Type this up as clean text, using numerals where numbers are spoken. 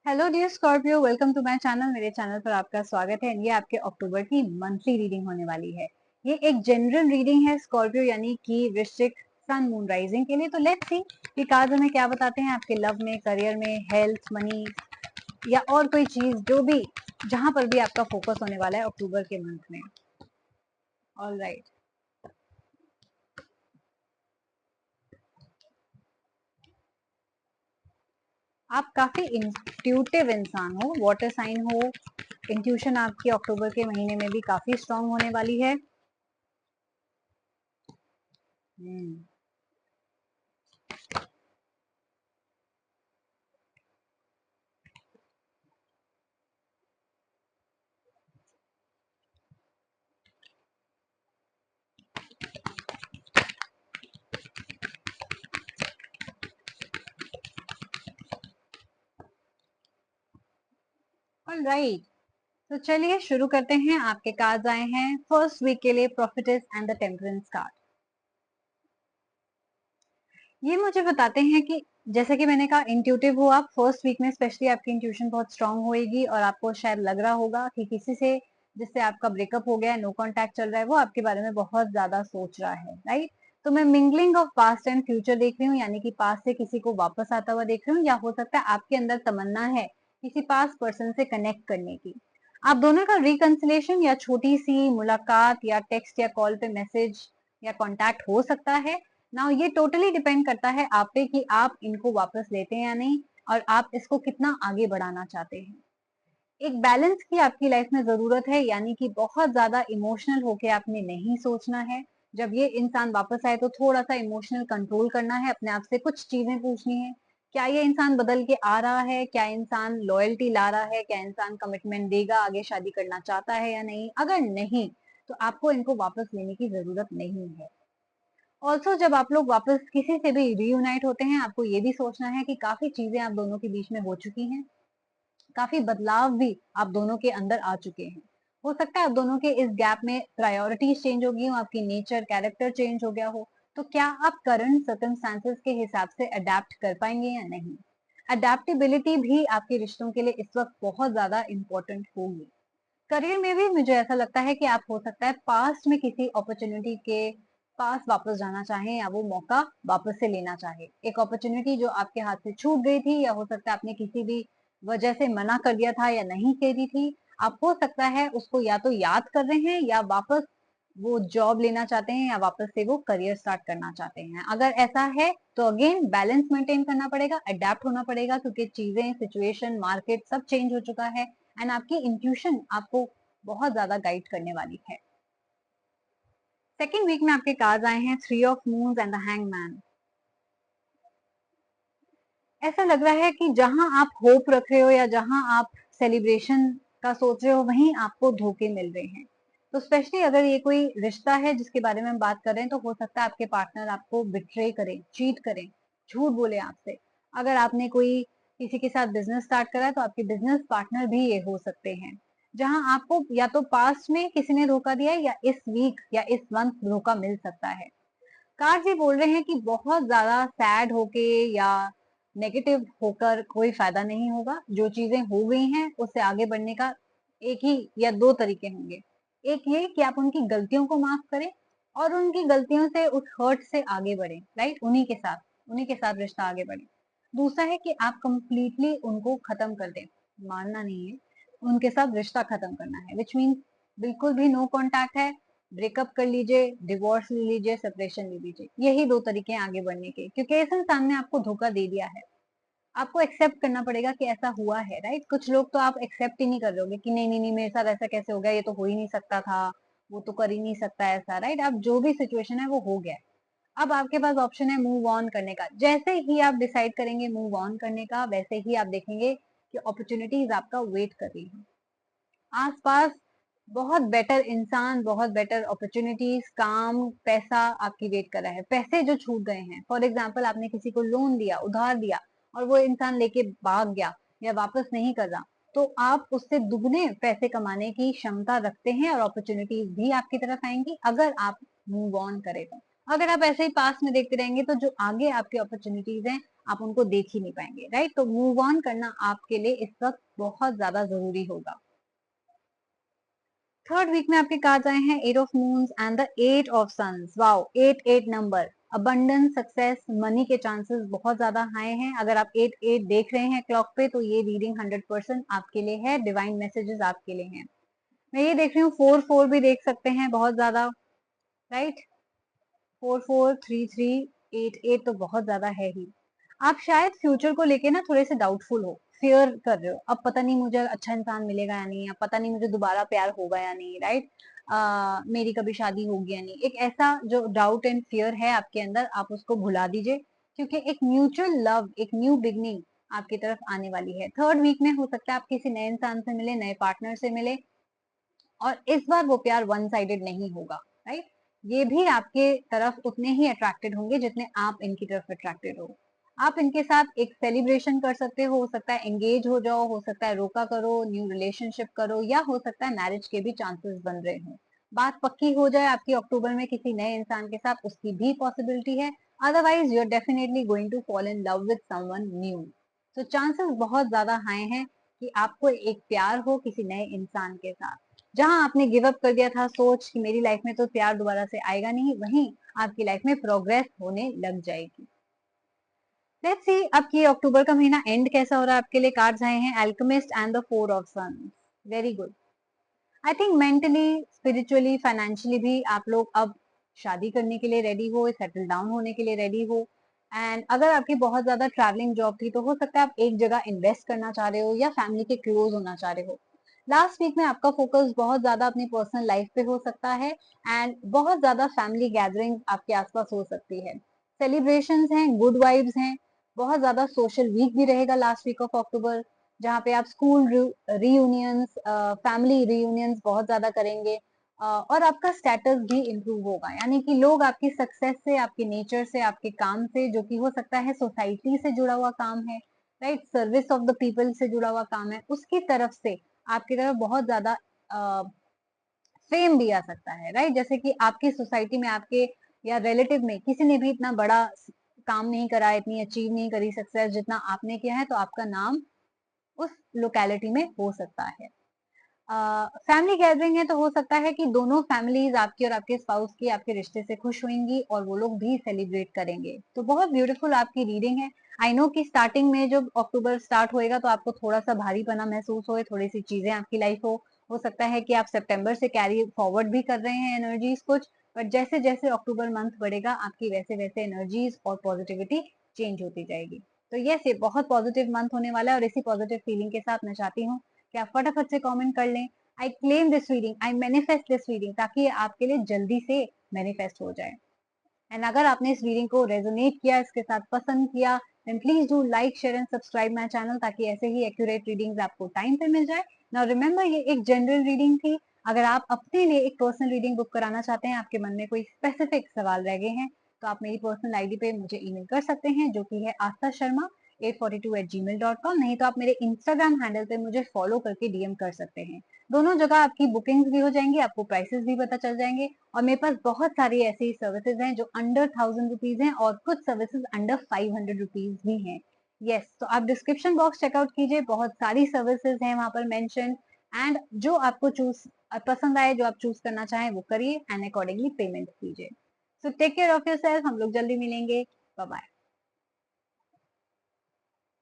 Hello dear Scorpio, welcome to my channel. मेरे channel पर आपका स्वागत है। ये आपके अक्टूबर की मंथली रीडिंग होने वाली है। ये एक जनरल रीडिंग है स्कॉर्पियो, यानी कि वृश्चिक सन मून राइजिंग के लिए। तो लेट्स सी कि कार्ड हमें क्या बताते हैं आपके लव में, करियर में, हेल्थ, मनी या और कोई चीज जो भी, जहां पर भी आपका फोकस होने वाला है अक्टूबर के मंथ में। ऑल राइट, आप काफी इंट्यूटिव इंसान हो, वाटर साइन हो। इंट्यूशन आपकी अक्टूबर के महीने में भी काफी स्ट्रांग होने वाली है। हम्म ऑल राइट, तो चलिए शुरू करते हैं। आपके कार्ड्स आए हैं फर्स्ट वीक के लिए, प्रॉफिटेस एंड द टेम्परेंस कार्ड। ये मुझे बताते हैं कि जैसे कि मैंने कहा, इंट्यूटिव हो आप। फर्स्ट वीक में स्पेशली आपकी इंट्यूशन बहुत स्ट्रांग होएगी और आपको शायद लग रहा होगा कि किसी से जिससे आपका ब्रेकअप हो गया है, नो कांटेक्ट चल रहा है, वो आपके बारे में बहुत ज्यादा सोच रहा है, राइट। तो मैं mingling of past and future देख रही हूँ, यानी कि पास्ट से किसी को वापस आता हुआ देख रही हूँ, या हो सकता है आपके अंदर तमन्ना है किसी पास्ट पर्सन से कनेक्ट करने की। आप दोनों का रिकंसिलेशन या छोटी सी मुलाकात या टेक्स्ट या कॉल पे मैसेज या कॉन्टैक्ट हो सकता है। नाउ ये टोटली डिपेंड करता है आप पे कि आप इनको वापस लेते हैं या नहीं, और आप इसको कितना आगे बढ़ाना चाहते हैं। एक बैलेंस की आपकी लाइफ में जरूरत है, यानी कि बहुत ज्यादा इमोशनल होके आपने नहीं सोचना है। जब ये इंसान वापस आए तो थोड़ा सा इमोशनल कंट्रोल करना है, अपने आप से कुछ चीजें पूछनी है। क्या ये इंसान बदल के आ रहा है? क्या इंसान लॉयल्टी ला रहा है? क्या इंसान कमिटमेंट देगा? आगे शादी करना चाहता है या नहीं? अगर नहीं, तो आपको इनको वापस लेने की जरूरत नहीं है। ऑल्सो जब आप लोग वापस किसी से भी रीयूनाइट होते हैं, आपको ये भी सोचना है कि काफी चीजें आप दोनों के बीच में हो चुकी हैं, काफी बदलाव भी आप दोनों के अंदर आ चुके हैं। हो सकता है आप दोनों के इस गैप में प्रायोरिटीज चेंज हो गई हो, आपकी नेचर, कैरेक्टर चेंज हो गया हो। तो क्या आप करंट सर्कमस्टांसेस के हिसाब से अडेप्ट कर पाएंगे या नहीं? अडेप्टेबिलिटी भी आपके रिश्तों के लिए इस वक्त बहुत ज्यादा इंपॉर्टेंट होगी। करियर में भी मुझे ऐसा लगता है कि आप हो सकता है पास्ट में किसी अपॉर्चुनिटी के पास वापस जाना चाहें, या वो मौका वापस से लेना चाहे। एक अपॉर्चुनिटी जो आपके हाथ से छूट गई थी, या हो सकता है आपने किसी भी वजह से मना कर दिया था या नहीं करी थी, आप हो सकता है उसको या तो याद कर रहे हैं, या वापस वो जॉब लेना चाहते हैं, या वापस से वो करियर स्टार्ट करना चाहते हैं। अगर ऐसा है तो अगेन बैलेंस मेंटेन करना पड़ेगा, अडेप्ट होना पड़ेगा, क्योंकि चीजें, सिचुएशन, मार्केट सब चेंज हो चुका है। एंड आपकी इंट्यूशन आपको बहुत ज्यादा गाइड करने वाली है। सेकेंड वीक में आपके कार्ड आए हैं three of moons and the hangman. ऐसा लग रहा है कि जहां आप होप रख रहे हो या जहां आप सेलिब्रेशन का सोच रहे हो, वहीं आपको धोखे मिल रहे हैं। तो स्पेशली अगर ये कोई रिश्ता है जिसके बारे में हम बात कर रहे हैं, तो हो सकता है आपके पार्टनर आपको बिट्रे करें, चीट करें, झूठ बोले आपसे। अगर आपने कोई किसी के साथ बिजनेस स्टार्ट करा है, तो आपके बिजनेस पार्टनर भी ये हो सकते हैं, जहां आपको या तो पास्ट में किसी ने धोखा दिया है, या इस वीक या इस मंथ धोखा मिल सकता है। कार्ड ये बोल रहे हैं कि बहुत ज्यादा सैड होके या नेगेटिव होकर कोई फायदा नहीं होगा। जो चीजें हो गई हैं उससे आगे बढ़ने का एक ही या दो तरीके होंगे। एक ये कि आप उनकी गलतियों को माफ करें और उनकी गलतियों से, उस हर्ट से आगे बढ़े, राइट, उन्हीं के साथ रिश्ता आगे बढ़े। दूसरा है कि आप कंप्लीटली उनको खत्म कर दें, मानना नहीं है, उनके साथ रिश्ता खत्म करना है, विच मीन्स बिल्कुल भी नो कांटेक्ट है, ब्रेकअप कर लीजिए, डिवोर्स ले लीजिए, सेपरेशन ले लीजिए। यही दो तरीके हैं आगे बढ़ने के, क्योंकि इस इंसान ने आपको धोखा दे दिया है। आपको एक्सेप्ट करना पड़ेगा कि ऐसा हुआ है, राइट। कुछ लोग तो आप एक्सेप्ट ही नहीं कर रहे होगे कि नहीं नहीं नहीं, मेरे साथ ऐसा कैसे हो गया, ये तो हो ही नहीं सकता था, वो तो कर ही नहीं सकता ऐसा, राइट। अब जो भी सिचुएशन है वो हो गया है। अब आपके पास ऑप्शन है मूव ऑन करने का। जैसे ही आप डिसाइड करेंगे मूव ऑन करने का, वैसे ही आप देखेंगे कि अपॉर्चुनिटीज आपका वेट कर रही है आसपास। बहुत बेटर इंसान, बहुत बेटर अपॉर्चुनिटीज, काम, पैसा आपकी वेट कर रहा है। पैसे जो छूट गए हैं, फॉर एग्जाम्पल आपने किसी को लोन दिया, उधार दिया, और वो इंसान लेके भाग गया या वापस नहीं कर रहा, तो आप उससे दुगने पैसे कमाने की क्षमता रखते हैं, और अपॉर्चुनिटीज भी आपकी तरफ आएंगी अगर आप मूव ऑन करें तो। अगर आप ऐसे ही पास में देखते रहेंगे, तो जो आगे आपकी अपॉर्चुनिटीज हैं आप उनको देख ही नहीं पाएंगे, राइट? तो मूव ऑन करना आपके लिए इस वक्त बहुत ज्यादा जरूरी होगा। थर्ड वीक में आपके कार्ड्स आए हैं eight of moons and the eight of suns. Wow, eight eight number, abundance, success, money के चांसेस बहुत ज्यादा हाई हैं। अगर आप एट एट देख रहे हैं क्लॉक पे तो ये रीडिंग 100% आपके लिए है, डिवाइन मैसेजेस आपके लिए हैं। मैं ये देख रही हूँ फोर फोर भी देख सकते हैं बहुत ज्यादा, right? Four four, three three, eight eight तो बहुत ज्यादा है ही। आप शायद फ्यूचर को लेके ना थोड़े से डाउटफुल हो, फियर कर रहे हो, अब पता नहीं मुझे अच्छा इंसान मिलेगा या नहीं, अब पता नहीं मुझे दोबारा प्यार होगा या नहीं, राइट? मेरी कभी शादी होगी या नहीं, एक ऐसा जो डाउट एंड फियर है आपके अंदर, आप उसको भुला दीजिए, क्योंकि एक म्यूचुअल लव, एक न्यू बिगनिंग आपकी तरफ आने वाली है। थर्ड वीक में हो सकता है आप किसी नए इंसान से मिले, नए पार्टनर से मिले, और इस बार वो प्यार वन साइडेड नहीं होगा, राइट? ये भी आपके तरफ उतने ही अट्रैक्टेड होंगे जितने आप इनकी तरफ अट्रैक्टेड हो। आप इनके साथ एक सेलिब्रेशन कर सकते हो सकता है एंगेज हो जाओ, हो सकता है रोका करो, न्यू रिलेशनशिप करो, या हो सकता है मैरिज के भी चांसेस बन रहे हो। बात पक्की हो जाए आपकी अक्टूबर में किसी नए इंसान के साथ, उसकी भी पॉसिबिलिटी है। Otherwise you are definitely going to fall in love with someone new. तो चांसेस बहुत ज्यादा हाई हैं कि आपको एक प्यार हो किसी नए इंसान के साथ। जहां आपने गिव अप कर दिया था सोच कि मेरी लाइफ में तो प्यार दोबारा से आएगा नहीं, वहीं आपकी लाइफ में प्रोग्रेस होने लग जाएगी। लेट्स सी अब ये अक्टूबर का महीना एंड कैसा हो रहा है आपके लिए। कार्ड्स आए हैं alchemist and the four of suns. Very good. I think mentally, spiritually, financially भी आप लोग अब शादी करने के लिए रेडी हो, सेटल डाउन होने के लिए रेडी हो। एंड अगर आपकी बहुत ज्यादा ट्रैवलिंग जॉब थी तो हो सकता है आप एक जगह इन्वेस्ट करना चाह रहे हो या फैमिली के क्लोज होना चाह रहे हो। लास्ट वीक में आपका फोकस बहुत ज्यादा अपनी पर्सनल लाइफ पे हो सकता है, एंड बहुत ज्यादा फैमिली गैदरिंग आपके आसपास हो सकती है, सेलिब्रेशंस हैं, गुड वाइब्स हैं। बहुत ज्यादा सोशल वीक भी रहेगा लास्ट वीक ऑफ अक्टूबर, जहाँ पे आप स्कूल रीयूनियंस, फैमिली रीयूनियंस बहुत ज्यादा करेंगे, और आपका स्टेटस भी इम्प्रूव होगा, यानी कि लोग आपकी सक्सेस से, आपके नेचर से, आपके काम से, जो कि हो सकता है सोसाइटी से जुड़ा हुआ काम है, right, service of the people से जुड़ा हुआ काम है, उसकी तरफ से आपकी तरफ बहुत ज्यादा फेम भी आ सकता है, राइट? जैसे कि आपकी सोसाइटी में, आपके या रिलेटिव में किसी ने भी इतना बड़ा काम नहीं करा, इतनी अचीव नहीं करी सक्सेस जितना आपने किया है, तो आपका नाम उस लोकेलिटी में हो सकता है। फैमिली गैदरिंग है तो हो सकता है कि दोनों फैमिलीज, आपकी और आपके स्पाउस की, आपके रिश्ते से खुश होंगी और वो लोग भी सेलिब्रेट करेंगे। तो बहुत ब्यूटीफुल आपकी रीडिंग है। आई नो कि स्टार्टिंग में जब अक्टूबर स्टार्ट होएगा तो आपको थोड़ा सा भारीपना महसूस हो, थोड़ी सी चीजें आपकी लाइफ हो सकता है कि आप सितंबर से कैरी फॉरवर्ड भी कर रहे हैं एनर्जीज कुछ, बट जैसे जैसे अक्टूबर मंथ बढ़ेगा आपकी वैसे वैसे एनर्जीज और पॉजिटिविटी चेंज होती जाएगी। तो यस, ये बहुत पॉजिटिव मंथ होने वाला है, और इसी पॉजिटिव फीलिंग के साथ मैं चाहती हूँ कि आप फटाफट से कमेंट कर लें, I claim this reading, I manifest this reading, ताकि ये आपके लिए जल्दी से मैनिफेस्ट हो जाए। एंड अगर आपने इस रीडिंग को रेजोनेट किया, इसके साथ पसंद किया, then please do like, share and subscribe my channel, ताकि ऐसे ही एक्यूरेट रीडिंग्स आपको टाइम पे मिल जाए। नाउ रिमेंबर, ये एक जनरल रीडिंग थी। अगर आप अपने लिए एक पर्सनल रीडिंग बुक कराना चाहते हैं, आपके मन में कोई स्पेसिफिक सवाल रह गए हैं, तो आप मेरी पर्सनल आईडी पे मुझे ईमेल कर सकते हैं, जो कि है aastasharma842@gmail.com। नहीं तो आप मेरे इंस्टाग्राम हैंडल पे मुझे फॉलो करके डीएम कर सकते हैं। दोनों जगह आपकी बुकिंग्स भी हो जाएंगी, आपको प्राइसेस भी पता चल जाएंगे। और मेरे पास बहुत सारी ऐसी सर्विसेज हैं जो अंडर 1000 रुपीज हैं, और कुछ सर्विसेज अंडर 500 रुपीज भी हैं। यस, तो आप डिस्क्रिप्शन बॉक्स चेकआउट कीजिए, बहुत सारी सर्विसेज हैं वहां पर मेंशन। एंड जो आपको चूज पसंद आए, जो आप चूज करना चाहें वो करिए, एंड अकॉर्डिंगली पेमेंट कीजिए। So take care of yourself, हम लोग जल्दी मिलेंगे। Bye bye.